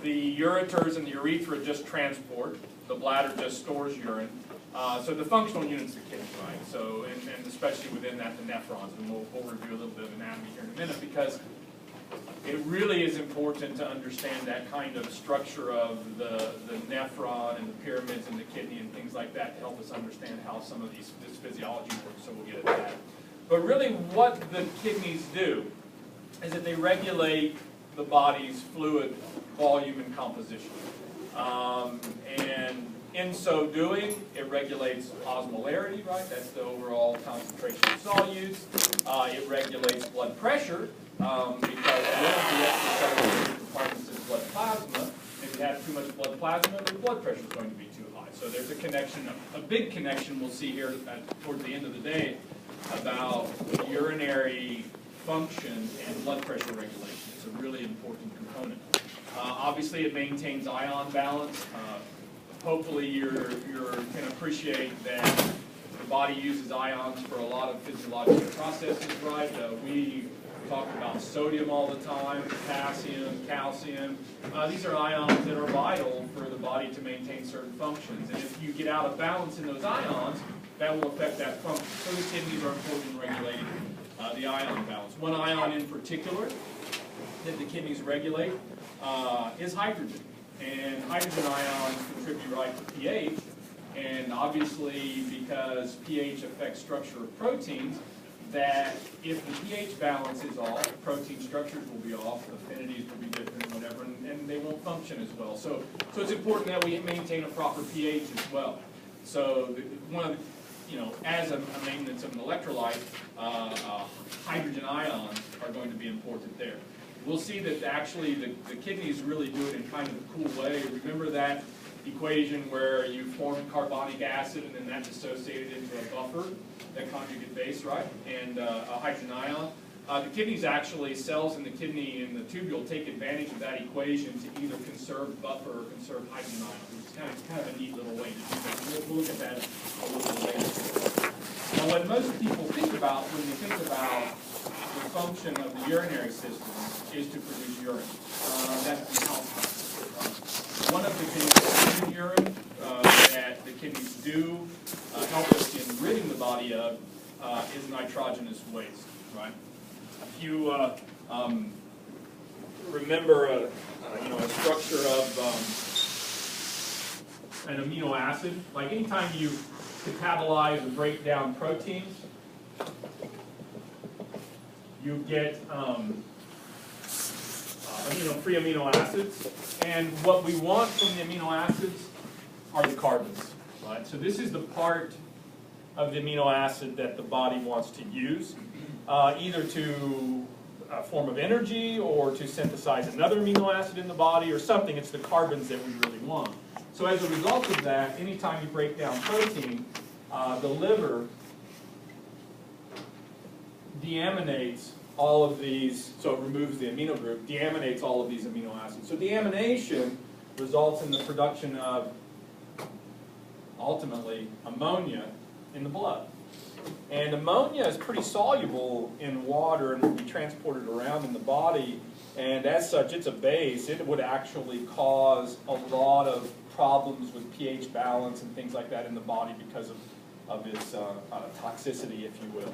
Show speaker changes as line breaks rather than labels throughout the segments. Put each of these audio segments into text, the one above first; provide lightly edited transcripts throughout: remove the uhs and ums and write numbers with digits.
The ureters and the urethra just transport. The bladder just stores urine. So the functional unit's the kidney, right? So, and especially within that, the nephrons. And we'll review a little bit of anatomy here in a minute, because it really is important to understand that kind of structure of the nephron and the pyramids in the kidney and things like that to help us understand how some of this physiology works, so we'll get into that. But really what the kidneys do is that they regulate the body's fluid volume and composition. And in so doing, it regulates osmolarity, right? That's the overall concentration of solutes. It regulates blood pressure, because one of the extracellular compartments is blood plasma. If you have too much blood plasma, the blood pressure is going to be too high. So there's a connection, a big connection we'll see here towards the end of the day about urinary function and blood pressure regulation. It's a really important component. Obviously, it maintains ion balance. Hopefully, you can appreciate that the body uses ions for a lot of physiological processes, right? We talk about sodium all the time, potassium, calcium. These are ions that are vital for the body to maintain certain functions. And if you get out of balance in those ions, that will affect that function. So the kidneys are important in regulating the ion balance. One ion in particular that the kidneys regulate is hydrogen. And hydrogen ions contribute right to pH. And obviously, because pH affects structure of proteins, that if the pH balance is off, protein structures will be off, affinities will be different, whatever, and they won't function as well. So it's important that we maintain a proper pH as well. So one of the, as a maintenance of an electrolyte, hydrogen ions are going to be important there. We'll see that actually the kidneys really do it in kind of a cool way. Remember that equation where you form carbonic acid and then that's associated into a buffer, that conjugate base, right? And a hydrogen ion. The kidneys actually, cells in the kidney and the tubule take advantage of that equation to either conserve buffer or conserve hydrogen ions, which is kind of a neat little way to do that. We'll look at that a little bit later. Now, what most people think about when they think about the function of the urinary system is to produce urine. That's the outcome. One of the things in urine that the kidneys do help us in ridding the body of is nitrogenous waste, right? If you remember a structure of an amino acid, like anytime you catabolize or break down proteins, you get free amino acids, and what we want from the amino acids are the carbons, right? So this is the part of the amino acid that the body wants to use, either to a form of energy or to synthesize another amino acid in the body or something. It's the carbons that we really want. So as a result of that, anytime you break down protein, the liver deaminates all of these, so it removes the amino group, deaminates all of these amino acids. So deamination results in the production of, ultimately, ammonia in the blood. And ammonia is pretty soluble in water and will be transported around in the body, and as such, it's a base. It would actually cause a lot of problems with pH balance and things like that in the body because of its toxicity, if you will.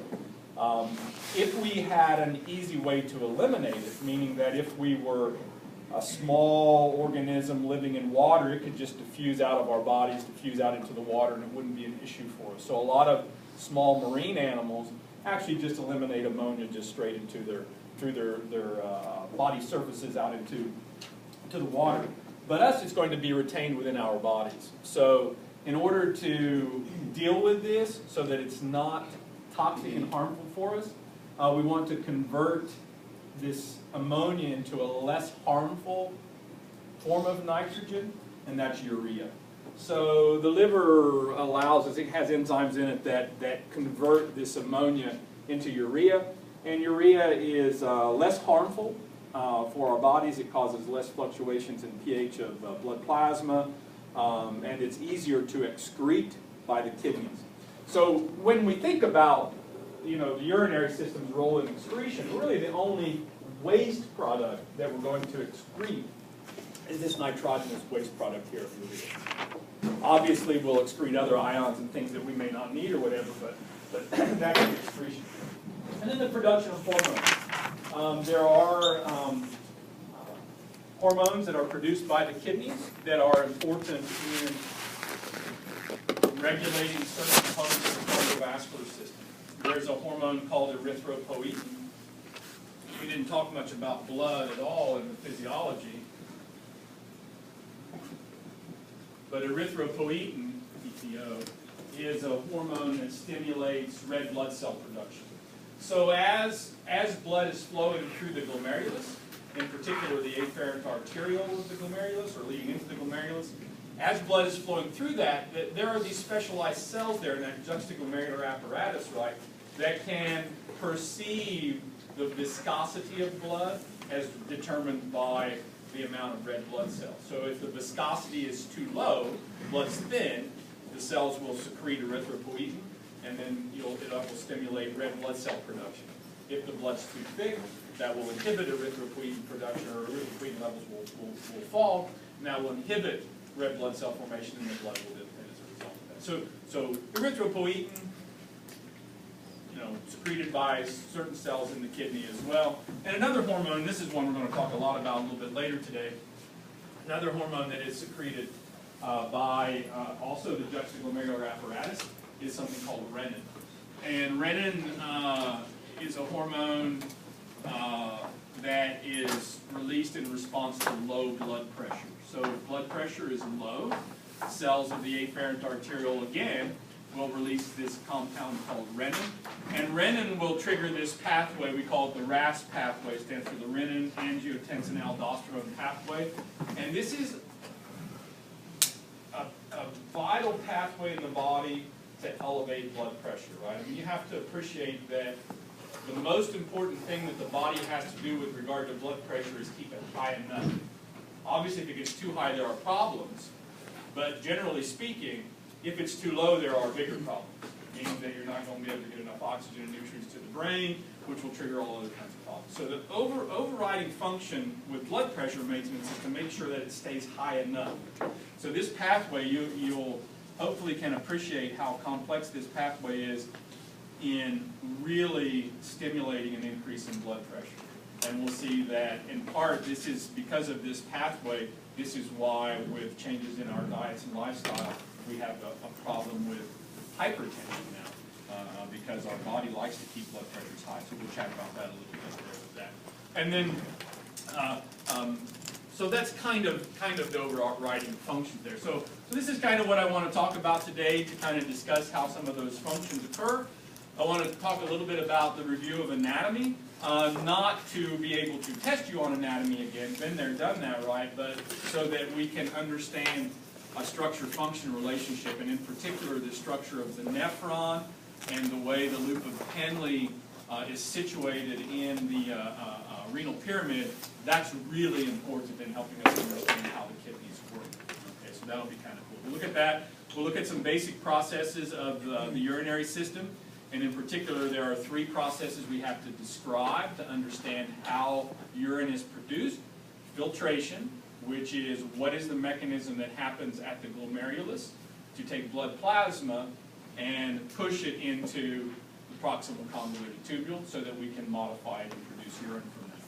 If we had an easy way to eliminate it, meaning that if we were a small organism living in water, it could just diffuse out of our bodies, diffuse out into the water, and it wouldn't be an issue for us. So a lot of small marine animals actually just eliminate ammonia just straight into through their body surfaces out into the water. But us, it's going to be retained within our bodies. So in order to deal with this so that it's not toxic and harmful for us, we want to convert this ammonia into a less harmful form of nitrogen, and that's urea. So the liver allows us, it has enzymes in it that convert this ammonia into urea, and urea is less harmful for our bodies. It causes less fluctuations in pH of blood plasma, and it's easier to excrete by the kidneys. So when we think about the urinary system's role in excretion, really the only waste product that we're going to excrete is this nitrogenous waste product here of urea. Obviously, we'll excrete other ions and things that we may not need or whatever, but that's the excretion. And then the production of hormones. There are hormones that are produced by the kidneys that are important in regulating certain components of the cardiovascular system. There's a hormone called erythropoietin. We didn't talk much about blood at all in the physiology. But erythropoietin, EPO, is a hormone that stimulates red blood cell production. So as blood is flowing through the glomerulus, in particular the afferent arteriole of the glomerulus, or leading into the glomerulus, as blood is flowing through that, there are these specialized cells there in that juxtaglomerular apparatus, right, that can perceive the viscosity of blood as determined by the amount of red blood cells. So if the viscosity is too low, blood's thin, the cells will secrete erythropoietin, and then it will stimulate red blood cell production. If the blood's too thick, that will inhibit erythropoietin production, or erythropoietin levels will fall, and that will inhibit red blood cell formation, and the blood will dip as a result of that. So erythropoietin, secreted by certain cells in the kidney as well. And another hormone, this is one we're going to talk a lot about a little bit later today, another hormone that is secreted by also the juxtaglomerular apparatus is something called renin. And renin is a hormone that is released in response to low blood pressure. So if blood pressure is low, cells of the afferent arteriole again will release this compound called renin. And renin will trigger this pathway, we call it the RAS pathway, stands for the renin-angiotensin-aldosterone pathway. And this is a vital pathway in the body to elevate blood pressure, right? I mean, you have to appreciate that the most important thing that the body has to do with regard to blood pressure is keep it high enough. Obviously, if it gets too high, there are problems. But generally speaking, if it's too low, there are bigger problems, meaning that you're not going to be able to get enough oxygen and nutrients to the brain, which will trigger all other kinds of problems. So the overriding function with blood pressure maintenance is to make sure that it stays high enough. So this pathway, you'll hopefully can appreciate how complex this pathway is in really stimulating an increase in blood pressure. And we'll see that in part this is because of this pathway, this is why with changes in our diets and lifestyle, we have a problem with hypertension now, because our body likes to keep blood pressures high. So we'll chat about that a little bit with that. And then, so that's kind of the overriding functions there. So this is kind of what I want to talk about today to kind of discuss how some of those functions occur. I want to talk a little bit about the review of anatomy, not to be able to test you on anatomy again, been there, done that, right, but so that we can understand a structure-function relationship, and in particular the structure of the nephron and the way the loop of Henle is situated in the renal pyramid. That's really important in helping us understand how the kidneys work. Okay, so that'll be kind of cool. We'll look at that. We'll look at some basic processes of the urinary system, and in particular there are three processes we have to describe to understand how urine is produced. Filtration, which is what is the mechanism that happens at the glomerulus to take blood plasma and push it into the proximal convoluted tubule so that we can modify it and produce urine from that.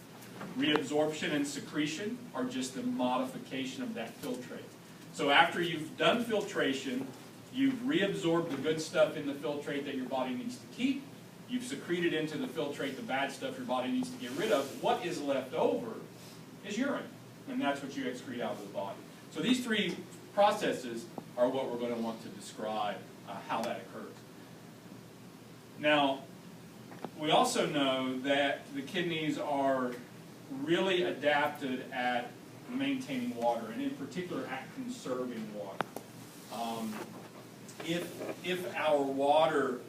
Reabsorption and secretion are just the modification of that filtrate. So after you've done filtration, you've reabsorbed the good stuff in the filtrate that your body needs to keep, you've secreted into the filtrate the bad stuff your body needs to get rid of. What is left over is urine. And that's what you excrete out of the body. So these three processes are what we're going to want to describe how that occurs. Now, we also know that the kidneys are really adapted at maintaining water, and in particular at conserving water. If our water